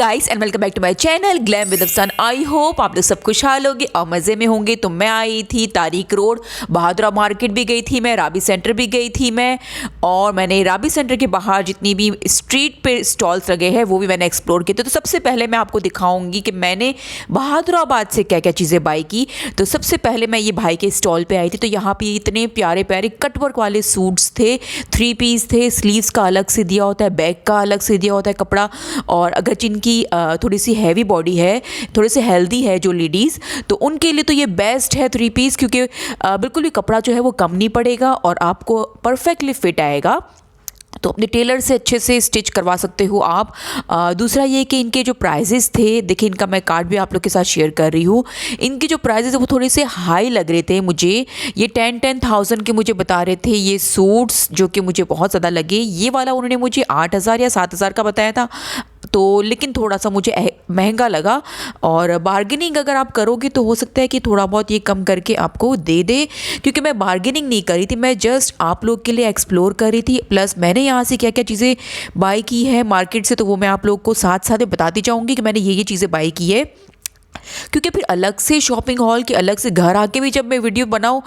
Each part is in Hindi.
Guys and welcome back to my channel glam with Afsan. I hope आप लोग सब खुशहाल होंगे और मज़े में होंगे। तो मैं आई थी तारीक रोड, बहादुरा मार्केट भी गई थी मैं, राबी सेंटर भी गई थी मैं, और मैंने राबी सेंटर के बाहर जितनी भी स्ट्रीट पे स्टॉल्स लगे हैं वो भी मैंने एक्सप्लोर किए थे। तो सबसे पहले मैं आपको दिखाऊंगी कि मैंने बहादुराबाद से क्या क्या चीज़ें बाई की। तो सबसे पहले मैं ये भाई के स्टॉल पर आई थी। तो यहाँ पर इतने प्यारे प्यारे कटवर्क वाले सूट्स थे, 3 पीस थे, स्लीव्स का अलग से दिया होता है, बैक का अलग से दिया होता है कपड़ा। और अगर जिनकी थोड़ी सी हैवी बॉडी है, थोड़ी सी हेल्दी है जो लेडीज़, तो उनके लिए तो ये बेस्ट है 3 पीस, क्योंकि बिल्कुल भी कपड़ा जो है वो कम नहीं पड़ेगा और आपको परफेक्टली फिट आएगा। तो अपने टेलर से अच्छे से स्टिच करवा सकते हो आप। दूसरा ये कि इनके जो प्राइजेस थे, देखिए इनका मैं कार्ड भी आप लोग के साथ शेयर कर रही हूँ। इनके जो प्राइजेस है वो थोड़े से हाई लग रहे थे मुझे। ये 10,000 के मुझे बता रहे थे ये सूट्स, जो कि मुझे बहुत ज़्यादा लगे। ये वाला उन्होंने मुझे 8,000 या 7,000 का बताया था, तो लेकिन थोड़ा सा मुझे महंगा लगा। और बार्गेनिंग अगर आप करोगे तो हो सकता है कि थोड़ा बहुत ये कम करके आपको दे दे, क्योंकि मैं बार्गेनिंग नहीं करी थी, मैं जस्ट आप लोग के लिए एक्सप्लोर कर रही थी। प्लस मैंने यहाँ से क्या क्या चीज़ें बाई की है मार्केट से, तो वो मैं आप लोग को साथ साथ बताती जाऊँगी कि मैंने ये चीज़ें बाई की है। क्योंकि फिर अलग से शॉपिंग हॉल के अलग से घर आके भी जब मैं वीडियो बनाऊँ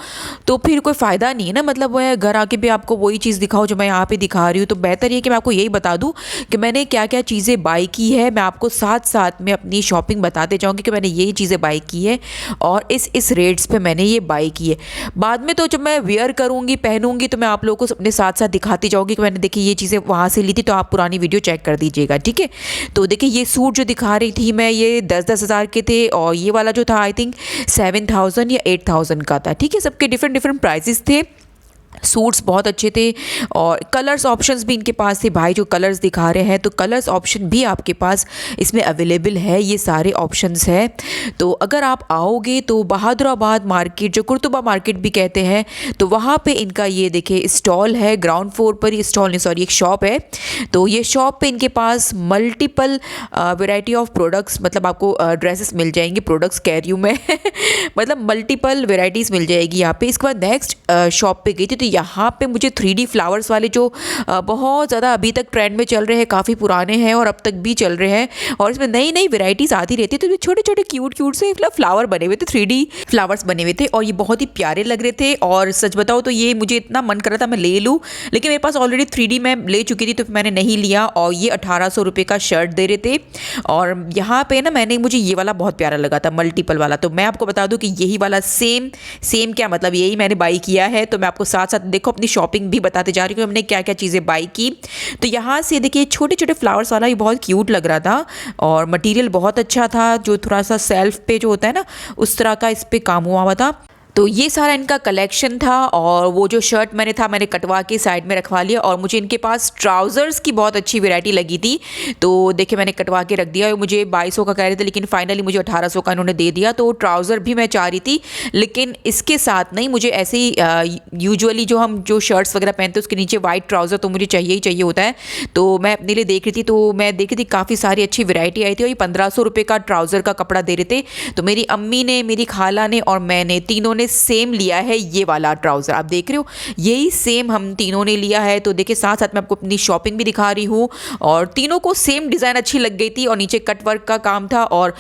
तो फिर कोई फ़ायदा नहीं है ना। मतलब वह घर आके भी आपको वही चीज़ दिखाओ जो मैं यहाँ पे दिखा रही हूँ। तो बेहतर ये कि मैं आपको यही बता दूँ कि मैंने क्या क्या चीज़ें बाई की है। मैं आपको साथ साथ में अपनी शॉपिंग बताते जाऊँगी कि मैंने यही चीज़ें बाई की है और इस रेट्स पर मैंने ये बाई की है। बाद में तो जब मैं वेयर करूँगी, पहनूँगी, तो मैं आप लोगों को अपने साथ साथ दिखाती जाऊँगी कि मैंने देखिए ये चीज़ें वहाँ से ली थी। तो आप पुरानी वीडियो चेक कर दीजिएगा, ठीक है। तो देखिए ये सूट जो दिखा रही थी मैं, ये 10-10 हज़ार के थे, और ये वाला जो था आई थिंक 7,000 या 8,000 का था, ठीक है। सबके डिफरेंट डिफरेंट प्राइसेस थे। सूट्स बहुत अच्छे थे और कलर्स ऑप्शंस भी इनके पास थे। भाई जो कलर्स दिखा रहे हैं, तो कलर्स ऑप्शन भी आपके पास इसमें अवेलेबल है, ये सारे ऑप्शंस हैं। तो अगर आप आओगे तो बहादुराबाद मार्केट, जो कुर्तुबा मार्केट भी कहते हैं, तो वहाँ पे इनका ये देखिए स्टॉल है। ग्राउंड फ्लोर पर ये स्टॉल नहीं, सॉरी, एक शॉप है। तो ये शॉप पे इनके पास मल्टीपल वेराइटी ऑफ प्रोडक्ट्स, मतलब आपको ड्रेसेस मिल जाएंगी, प्रोडक्ट्स कह रही हूँ मैं मतलब मल्टीपल वेराइटीज़ मिल जाएगी यहाँ पे। इसके बाद नेक्स्ट शॉप पे गई थी, तो यहाँ पे मुझे 3D फ्लावर्स वाले जो बहुत ज़्यादा अभी तक ट्रेंड में चल रहे हैं, काफ़ी पुराने हैं और अब तक भी चल रहे हैं, और इसमें नई नई वेराइटीज़ आती रहती है। तो ये छोटे छोटे क्यूट क्यूट से फ्लावर बने हुए थे, 3D फ्लावर्स बने हुए थे, और ये बहुत ही प्यारे लग रहे थे। और सच बताओ तो ये मुझे इतना मन कर रहा था मैं ले लूँ, लेकिन मेरे पास ऑलरेडी 3D मैं ले चुकी थी, तो मैंने नहीं लिया। और ये 1,800 रुपये का शर्ट दे रहे थे। और यहाँ पे ना मुझे ये वाला बहुत प्यारा लगा था, मल्टीपल वाला। तो मैं आपको बता दूँ कि यही वाला सेम क्या मतलब यही मैंने बाई किया है। तो मैं आपको साथ साथ देखो अपनी शॉपिंग भी बताते जा रही हूँ कि हमने क्या क्या चीज़ें बाई की। तो यहाँ से देखिए छोटे छोटे फ्लावर्स वाला ये बहुत क्यूट लग रहा था, और मटेरियल बहुत अच्छा था, जो थोड़ा सा सेल्फ पे जो होता है ना, उस तरह का इस पे काम हुआ हुआ था। तो ये सारा इनका कलेक्शन था। और वो जो शर्ट मैंने कटवा के साइड में रखवा लिया। और मुझे इनके पास ट्राउज़र्स की बहुत अच्छी वैरायटी लगी थी, तो देखिए मैंने कटवा के रख दिया। मुझे 2,200 का कह रहे थे, लेकिन फाइनली मुझे 1,800 का इन्होंने दे दिया। तो ट्राउज़र भी मैं चाह रही थी, लेकिन इसके साथ नहीं, मुझे ऐसे ही यूजुअली जो शर्ट्स वगैरह पहनते हैं उसके नीचे वाइट ट्राउज़र तो मुझे चाहिए ही चाहिए होता है। तो मैं अपने लिए देख रही थी, तो मैं देख रही थी काफ़ी सारी अच्छी वैरायटी आई थी, और ये 1,500 रुपये का ट्राउज़र का कपड़ा दे रहे थे। तो मेरी अम्मी ने, मेरी खाला ने और मैंने तीनों ने सेम लिया है ये वाला ट्राउज़र। आप देख रहे हो, यही सेम हम तीनों ने लिया है। तो देखिए साथ साथ मैं आपको अपनी शॉपिंग भी दिखा रही हूँ, और तीनों को सेम डिज़ाइन अच्छी लग गई थी। और नीचे कट वर्क का काम था, और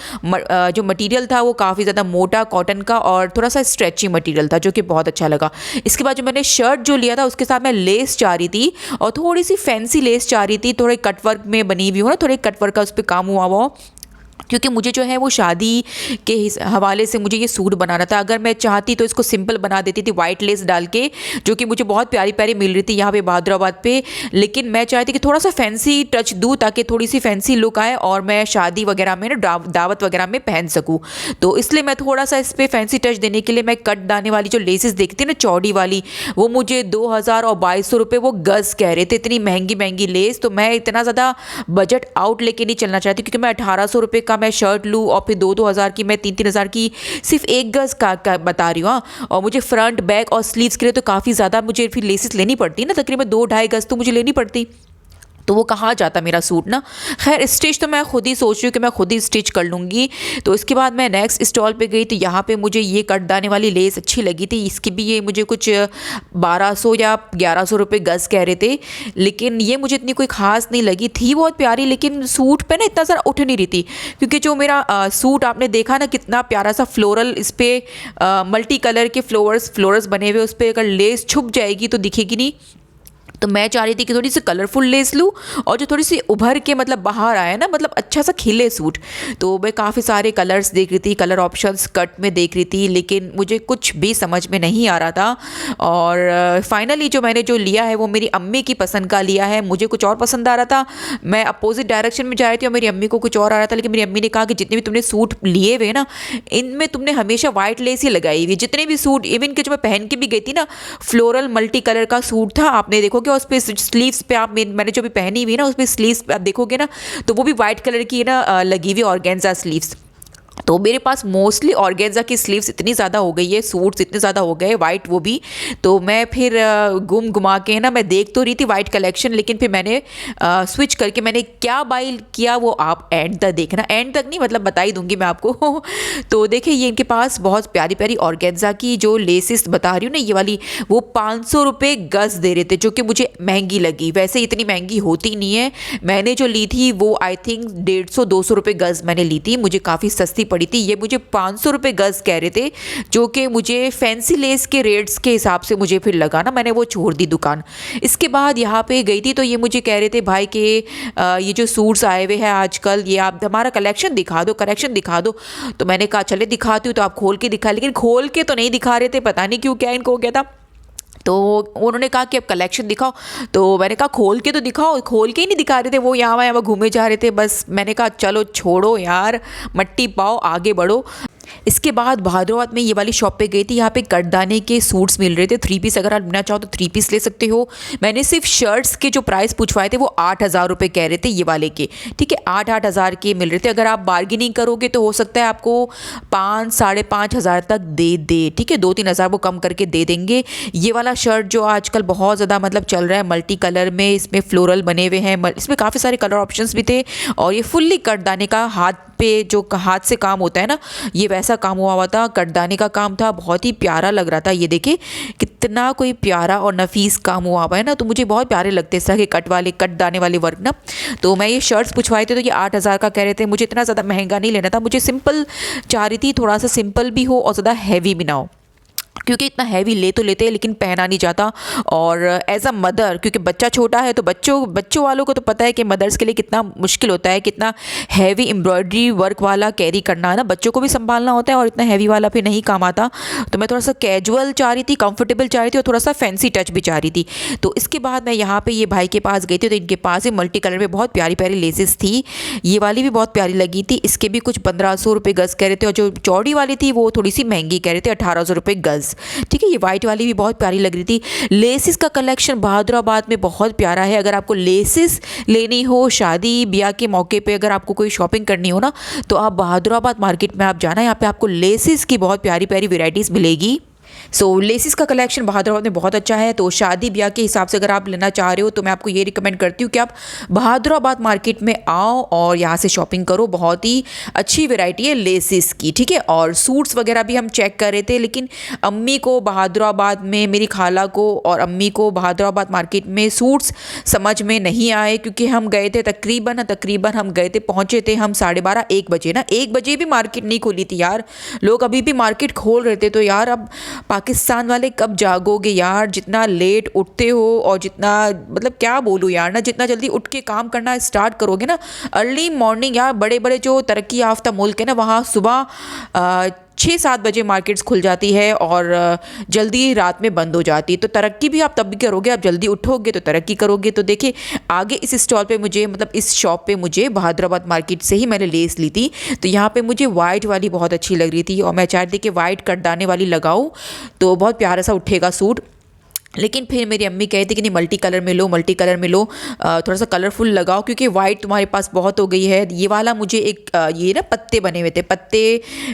जो मटेरियल था वो काफ़ी ज़्यादा मोटा कॉटन का और थोड़ा सा स्ट्रेची मटेरियल था, जो कि बहुत अच्छा लगा। इसके बाद जो मैंने शर्ट जो लिया था उसके साथ मैं लेस चाह रही थी, और थोड़ी सी फैंसी लेस चाह रही थी, थोड़े कट वर्क में बनी हुई हो ना, थोड़े कट वर्क का उस पर काम हुआ हुआ, क्योंकि मुझे जो है वो शादी के हवाले से मुझे ये सूट बनाना था। अगर मैं चाहती तो इसको सिंपल बना देती थी वाइट लेस डाल के, जो कि मुझे बहुत प्यारी प्यारी मिल रही थी यहाँ पे बहादुराबाद पे। लेकिन मैं चाहती कि थोड़ा सा फैंसी टच दूँ, ताकि थोड़ी सी फैंसी लुक आए और मैं शादी वगैरह में ना, दावत वगैरह में पहन सकूँ। तो इसलिए मैं थोड़ा सा इस पर फैंसी टच देने के लिए मैं कट दाने वाली जो लेसेस देखती ना, चौड़ी वाली, वो मुझे 2,000 और 2,200 रुपये वो गज़ कह रहे थे। इतनी महंगी महंगी लेस, तो मैं इतना ज़्यादा बजट आउट लेके नहीं चलना चाहती, क्योंकि मैं 1,800 रुपये का मैं शर्ट लूँ और फिर 2-2 हज़ार की मैं 3-3 हज़ार की सिर्फ एक गज़ का बता रही हूँ। और मुझे फ्रंट बैक और स्लीव्स के लिए तो काफ़ी ज़्यादा मुझे फिर लेसेस लेनी पड़ती है ना, तकरीबन 2-2.5 गज़ तो मुझे लेनी पड़ती। तो वो कहाँ जाता मेरा सूट ना। खैर स्टिच तो मैं खुद ही सोच रही हूँ कि मैं खुद ही स्टिच कर लूँगी। तो इसके बाद मैं नेक्स्ट स्टॉल पे गई, तो यहाँ पे मुझे ये कटदाने वाली लेस अच्छी लगी थी। इसकी भी ये मुझे कुछ 1200 या 1100 रुपये गज़ कह रहे थे, लेकिन ये मुझे इतनी कोई ख़ास नहीं लगी थी, बहुत प्यारी, लेकिन सूट पे ना इतना सारा उठ नहीं रही थी। क्योंकि जो मेरा सूट आपने देखा ना कितना प्यारा सा फ्लोरल, इस पर मल्टी कलर के फ्लोरस बने हुए, उस पर अगर लेस छुप जाएगी तो दिखेगी नहीं। तो मैं चाह रही थी कि थोड़ी सी कलरफुल लेस लूँ और जो थोड़ी सी उभर के मतलब बाहर आए ना, मतलब अच्छा सा खिले सूट। तो मैं काफ़ी सारे कलर्स देख रही थी, कलर ऑप्शंस कट में देख रही थी, लेकिन मुझे कुछ भी समझ में नहीं आ रहा था। और फाइनली जो मैंने जो लिया है वो मेरी अम्मी की पसंद का लिया है। मुझे कुछ और पसंद आ रहा था, मैं अपोजिट डायरेक्शन में जा रही थी और मेरी अम्मी को कुछ और आ रहा था। लेकिन मेरी अम्मी ने कहा कि जितने भी तुमने सूट लिए हुए ना, इनमें तुमने हमेशा वाइट लेस ही लगाई हुई। जितने भी सूट इवन के जो मैं पहन के भी गई थी ना, फ्लोरल मल्टी कलर का सूट था, आपने देखोगे उस पर स्लीव्स पे आप मैंने जो भी पहनी हुई ना, उसमें स्लीव्स पे आप देखोगे ना, तो वो भी वाइट कलर की ना लगी हुई ऑर्गेन्जा स्लीव्स। तो मेरे पास मोस्टली ऑर्गेन्जा की स्लीव्स इतनी ज़्यादा हो गई है, सूट्स इतने ज़्यादा हो गए वाइट वो भी। तो मैं फिर घुमा के ना, मैं देख तो रही थी वाइट कलेक्शन, लेकिन फिर मैंने स्विच करके मैंने क्या बाई किया वो आप एंड तक देखना। एंड तक नहीं, मतलब बता ही दूंगी मैं आपको। तो देखिए ये इनके पास बहुत प्यारी प्यारी ऑर्गेन्जा की जो लेसिस बता रही हूँ ना, ये वाली, वो 500 रुपये गज़ दे रहे थे, जो कि मुझे महंगी लगी। वैसे इतनी महंगी होती नहीं है, मैंने जो ली थी वो आई थिंक 150-200 रुपये गज़ मैंने ली थी, मुझे काफ़ी सस्ती पड़ी थी। ये मुझे 500 रुपये गज़ कह रहे थे, जो कि मुझे फैंसी लेस के रेट्स के हिसाब से मुझे फिर लगा ना, मैंने वो छोड़ दी दुकान। इसके बाद यहाँ पे गई थी तो ये मुझे कह रहे थे भाई कि ये जो सूट्स आए हुए हैं आजकल, ये आप हमारा कलेक्शन दिखा दो, कलेक्शन दिखा दो। तो मैंने कहा चले दिखाती हूँ। तो आप खोल के दिखा, लेकिन खोल के तो नहीं दिखा रहे थे, पता नहीं क्यों, क्या इनको हो गया था। तो उन्होंने कहा कि अब कलेक्शन दिखाओ। तो मैंने कहा खोल के तो दिखाओ, खोल के ही नहीं दिखा रहे थे, वो यहाँ वहाँ घूमे जा रहे थे। बस मैंने कहा चलो छोड़ो यार, मट्टी पाओ, आगे बढ़ो। इसके बाद बहादुराबाद में ये वाली शॉप पे गई थी, यहाँ पे कटदाने के सूट्स मिल रहे थे 3 पीस। अगर आप लेना चाहो तो 3 पीस ले सकते हो। मैंने सिर्फ शर्ट्स के जो प्राइस पूछवाए थे वो 8,000 रुपये कह रहे थे ये वाले के, ठीक है, 8-8 हज़ार के मिल रहे थे। अगर आप बार्गेनिंग करोगे तो हो सकता है आपको 5-5.5 हज़ार तक दे, ठीक है, 2-3 हज़ार वो कम करके दे देंगे। ये वाला शर्ट जो आजकल बहुत ज़्यादा मतलब चल रहा है, मल्टी कलर में, इसमें फ्लोरल बने हुए हैं, इसमें काफ़ी सारे कलर ऑप्शंस भी थे। और ये फुल्ली कटदाने का, हाथ पे जो हाथ से काम होता है ना, ये वैसा काम हुआ था, कटदाने का काम था, बहुत ही प्यारा लग रहा था। ये देखिए कितना कोई प्यारा और नफीस काम हुआ है ना, तो मुझे बहुत प्यारे लगते हैं इस तरह के कटदाने वाले वर्क ना। तो मैं ये शर्ट्स पूछवाए थे तो ये 8,000 का कह रहे थे। मुझे इतना ज़्यादा महंगा नहीं लेना था, मुझे सिंपल चाह रही थी, थोड़ा सा सिंपल भी हो और ज़्यादा हैवी भी ना हो, क्योंकि इतना हैवी ले तो लेते हैं लेकिन पहना नहीं जाता। और एज अ मदर, क्योंकि बच्चा छोटा है तो बच्चों वालों को तो पता है कि मदर्स के लिए कितना मुश्किल होता है, कितना हैवी एम्ब्रॉयडरी वर्क वाला कैरी करना है ना, बच्चों को भी संभालना होता है और इतना हैवी वाला फिर नहीं काम आता। तो मैं थोड़ा सा कैजुअल चाह रही थी, कंफर्टेबल चाह रही थी और थोड़ा सा फैंसी टच भी चाह रही थी। तो इसके बाद मैं यहाँ पर ये भाई के पास गई थी, तो इनके पास ही मल्टी कलर में बहुत प्यारी प्यारी लेसेस थी। ये वाली भी बहुत प्यारी लगी थी, इसके भी कुछ 1,500 रुपये गज़ कह रहे थे, और जो चौड़ी वाली थी वो थोड़ी सी महंगी कह रहे थे, 1,800 रुपये गज़, ठीक है। ये वाइट वाली भी बहुत प्यारी लग रही थी। लेसिस का कलेक्शन बहादुराबाद में बहुत प्यारा है। अगर आपको लेसिस लेनी हो शादी ब्याह के मौके पे, अगर आपको कोई शॉपिंग करनी हो ना, तो आप बहादुराबाद मार्केट में आप जाना, यहाँ पे आपको लेसिस की बहुत प्यारी प्यारी वैरायटीज़ मिलेगी। लेसिस का कलेक्शन बहादुराबाद में बहुत अच्छा है। तो शादी ब्याह के हिसाब से अगर आप लेना चाह रहे हो तो मैं आपको ये रिकमेंड करती हूँ कि आप बहादुराबाद मार्केट में आओ और यहाँ से शॉपिंग करो। बहुत ही अच्छी वैरायटी है लेसिस की, ठीक है। और सूट्स वगैरह भी हम चेक कर रहे थे, लेकिन अम्मी को बहादुराबाद में, मेरी खाला को और अम्मी को बहादुराबाद मार्केट में सूट्स समझ में नहीं आए, क्योंकि हम गए थे तकरीबन हम गए थे, पहुँचे थे हम 12:30-1 बजे ना, 1 बजे भी मार्केट नहीं खुली थी यार। लोग अभी भी मार्केट खोल रहे थे। तो यार अब पाकिस्तान वाले कब जागोगे यार, जितना लेट उठते हो और जितना, मतलब क्या बोलूँ यार ना, जितना जल्दी उठ के काम करना स्टार्ट करोगे ना, अर्ली मॉर्निंग यार, बड़े बड़े जो तरक्की याफ्ता मुल्क है ना, वहाँ सुबह 6-7 बजे मार्केट्स खुल जाती है और जल्दी रात में बंद हो जाती है। तो तरक्की भी आप तब भी करोगे, आप जल्दी उठोगे तो तरक्की करोगे। तो देखिए आगे इस स्टॉल पे मुझे, मतलब इस शॉप पे मुझे बहादुराबाद मार्केट से ही मैंने लेस ली थी। तो यहाँ पे मुझे वाइट वाली बहुत अच्छी लग रही थी और मैं चाहती थी कि वाइट कटदाने वाली लगाऊँ तो बहुत प्यारा सा उठेगा सूट। लेकिन फिर मेरी अम्मी कहती थी कि नहीं मल्टी कलर में लो, मल्टी कलर में लो, थोड़ा सा कलरफुल लगाओ क्योंकि वाइट तुम्हारे पास बहुत हो गई है। ये वाला मुझे एक ये ना पत्ते बने हुए थे, पत्ते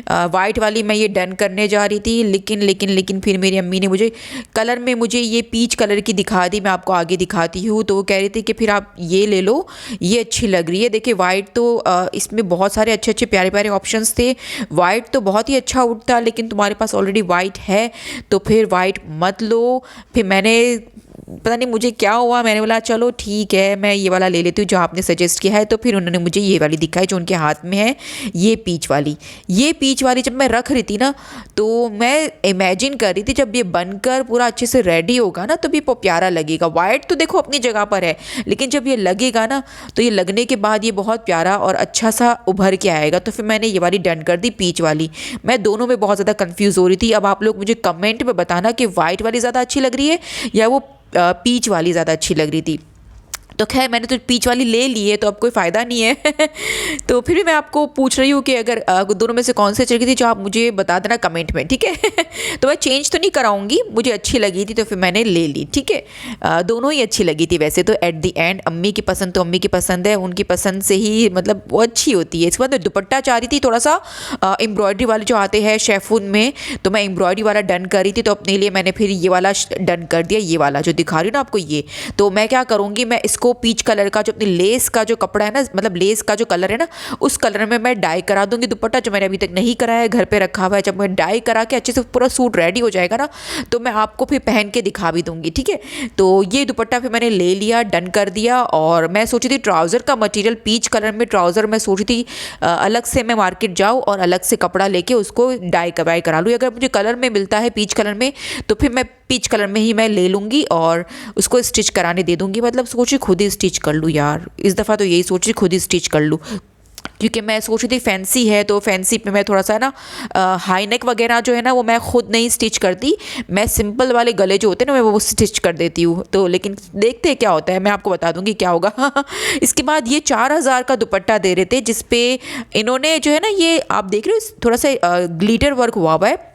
वाइट वाली मैं ये डन करने जा रही थी, लेकिन फिर मेरी अम्मी ने मुझे कलर में मुझे ये पीच कलर की दिखा दी। मैं आपको आगे दिखाती हूँ। तो वो कह रही थी कि फिर आप ये ले लो, ये अच्छी लग रही है। देखिए वाइट तो इसमें बहुत सारे अच्छे अच्छे प्यारे प्यारे ऑप्शंस थे। वाइट तो बहुत ही अच्छा उठता, लेकिन तुम्हारे पास ऑलरेडी वाइट है तो फिर वाइट मत लो। फिर मैंने पता नहीं मुझे क्या हुआ, मैंने बोला चलो ठीक है मैं ये वाला ले लेती हूँ जो आपने सजेस्ट किया है। तो फिर उन्होंने मुझे ये वाली दिखाई जो उनके हाथ में है, ये पीच वाली। ये पीच वाली जब मैं रख रही थी ना तो मैं इमेजिन कर रही थी जब ये बनकर पूरा अच्छे से रेडी होगा ना तो भी प्यारा लगेगा। वाइट तो देखो अपनी जगह पर है, लेकिन जब ये लगेगा ना तो ये लगने के बाद ये बहुत प्यारा और अच्छा सा उभर के आएगा। तो फिर मैंने ये वाली डन कर दी, पीच वाली। मैं दोनों में बहुत ज़्यादा कन्फ्यूज़ हो रही थी। अब आप लोग मुझे कमेंट में बताना कि वाइट वाली ज़्यादा अच्छी लग रही है या वो पीच वाली ज़्यादा अच्छी लग रही थी। तो खैर मैंने तो पीच वाली ले ली है तो अब कोई फ़ायदा नहीं है तो फिर भी मैं आपको पूछ रही हूँ कि अगर दोनों में से कौन सी अच्छी लगी थी जो आप मुझे बता देना कमेंट में, ठीक है तो मैं चेंज तो नहीं कराऊंगी, मुझे अच्छी लगी थी तो फिर मैंने ले ली, ठीक है। दोनों ही अच्छी लगी थी वैसे तो। एट दी एंड अम्मी की पसंद तो अम्मी की पसंद है, उनकी पसंद से ही मतलब वो अच्छी होती है। इसके बाद मैं दुपट्टा चाह रही थी थोड़ा सा एम्ब्रॉयडरी वाले जो आते हैं शेफून में, तो मैं एम्ब्रॉयडरी वाला डन कर रही थी। तो अपने लिए मैंने फिर ये वाला डन कर दिया, ये वाला जो दिखा रही हूँ ना आपको ये। तो मैं क्या करूँगी, मैं इसको पीच कलर का जो अपनी लेस का जो कपड़ा है ना, मतलब लेस का जो कलर है ना, उस कलर में मैं डाई करा दूंगी दुपट्टा, जो मैंने अभी तक नहीं कराया है, घर पे रखा हुआ है। जब मैं डाई करा के अच्छे से पूरा सूट रेडी हो जाएगा ना तो मैं आपको फिर पहन के दिखा भी दूंगी, ठीक है। तो ये दुपट्टा फिर मैंने ले लिया, डन कर दिया। और मैं सोची थी ट्राउज़र का मटेरियल पीच कलर में ट्राउज़र मैं सोची थी अलग से मैं मार्केट जाऊँ और अलग से कपड़ा लेके उसको डाई करा लूँ। अगर मुझे कलर में मिलता है पीच कलर में तो फिर मैं पीच कलर में ही मैं ले लूँगी और उसको स्टिच कराने दे दूँगी। मतलब सोची खुद ही स्टिच कर लूँ यार, इस दफ़ा तो यही सोची खुद ही स्टिच कर लूँ, क्योंकि मैं सोच रही थी फैंसी है तो फैंसी पे मैं थोड़ा सा ना हाई नेक वगैरह जो है ना वो मैं खुद नहीं स्टिच करती, मैं सिंपल वाले गले जो होते हैं ना मैं वो स्टिच कर देती हूँ। तो लेकिन देखते हैं क्या होता है, मैं आपको बता दूंगी क्या होगा इसके बाद ये 4000 का दुपट्टा दे रहे थे जिसपे इन्होंने जो है ना ये आप देख रहे हो थोड़ा सा ग्लिटर वर्क हुआ हुआ है।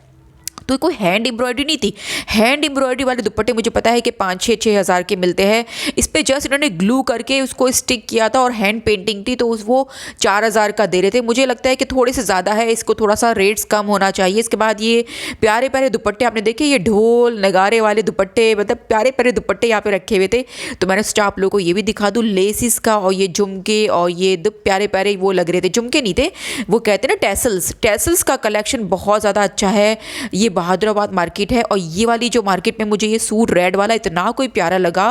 तो कोई हैंड एम्ब्रॉयडरी नहीं थी। हैंड एम्ब्रॉयडरी वाले दुपट्टे मुझे पता है कि 5-6 हज़ार के मिलते हैं। इस पर जस्ट इन्होंने ग्लू करके उसको स्टिक किया था और हैंड पेंटिंग थी तो वो 4000 का दे रहे थे। मुझे लगता है कि थोड़े से ज़्यादा है, इसको थोड़ा सा रेट्स कम होना चाहिए। इसके बाद ये प्यारे प्यारे दुपट्टे आपने देखे, ये ढोल नगारे वाले दुपट्टे, मतलब प्यारे प्यारे दुपट्टे यहाँ पे रखे हुए थे। तो मैंने सोचा आप लोगों को ये भी दिखा दूँ, लेसिस का और ये झुमके और ये प्यारे प्यारे वो लग रहे थे, झुमके नहीं थे, वो कहते हैं ना टेसल्स का कलेक्शन बहुत ज़्यादा अच्छा है। ये बहादुराबाद मार्केट है और ये वाली जो मार्केट में मुझे ये सूट रेड वाला इतना कोई प्यारा लगा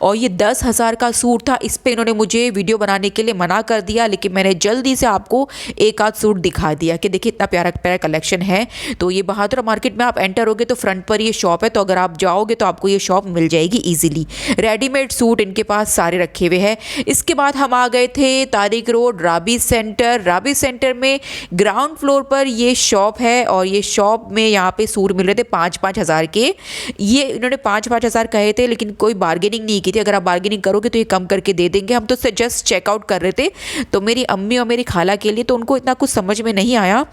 और ये 10,000 का सूट था। इस पे इन्होंने मुझे वीडियो बनाने के लिए मना कर दिया, लेकिन मैंने जल्दी से आपको एक आध सूट दिखा दिया कि देखिए इतना प्यारा प्यारा कलेक्शन है। तो ये बहादुर मार्केट में आप एंटर होगे तो फ्रंट पर ये शॉप है, तो अगर आप जाओगे तो आपको ये शॉप मिल जाएगी ईजिली। रेडीमेड सूट इनके पास सारे रखे हुए हैं। इसके बाद हम आ गए थे तारिक रोड राबी सेंटर। राबी सेंटर में ग्राउंड फ्लोर पर ये शॉप है और ये शॉप में यहाँ पे सूट मिल रहे थे 5-5 हज़ार के। ये इन्होंने 5-5 हज़ार कहे थे लेकिन कोई बार्गेनिंग नहीं की थी। अगर आप बार्गेनिंग करोगे तो ये कम करके दे देंगे। हम तो जस्ट चेकआउट कर रहे थे, तो मेरी अम्मी और मेरी खाला के लिए तो उनको इतना कुछ समझ में नहीं आया।